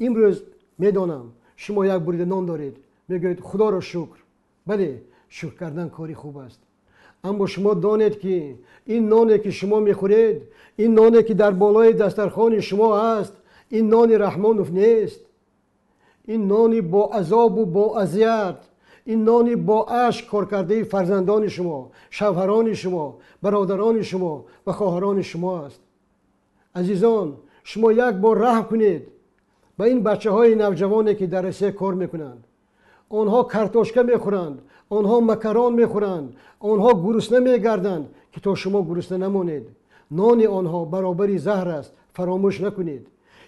امروز میدانم شما یک بریده نان دارید، میگویید خدا را شکر. بله، شکر کردن کاری خوب است، اما شما دانید که این نانی که شما میخورید، این نانی که در بالای دسترخوان شما هست، این نان رحمانوف نیست. این نانی با عذاب و با اذیت، این نانی با اشک کار کرده فرزندان شما، شوهران شما، برادران شما و خواهران شما است. عزیزان، شما یک بار رحم کنید به این بچه های نوجوانی که در روسیه کار میکنند. آنها کارتوشکا میخورند، آنها مکران میخورند، آنها گرسنه میگردند که تا شما گرسنه نمانید. نان آنها برابری زهر است، فراموش نکنید.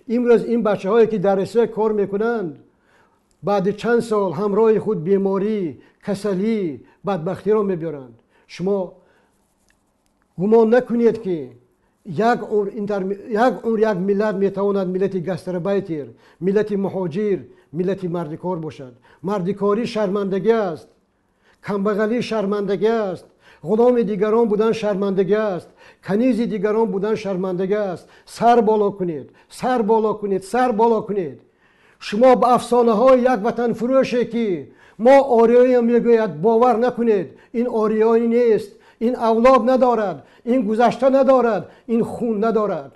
امروز این بچه هایی که در روسیه کار میکنند بعد چند سال همراه خود بیماری، کسلی، بدبختی را میبرند. شما گمان نکنید که یک عمر یک ملت میتواند ملت گستربیتر، ملت مهاجر، ملت مردکار باشد. مردکاری شرمندگی است، کمبغلی شرمندگی است، غلام دیگران بودن شرمندگی است، کنیز دیگران بودن شرمندگی است. سر بالا کنید، سر بالا کنید، سر بالا کنید. شما به افسانه های یک وطن فروشه که ما آریایی میگوید باور نکنید. این آریایی نیست، این اولاد ندارد، این گذشته ندارد، این خون ندارد.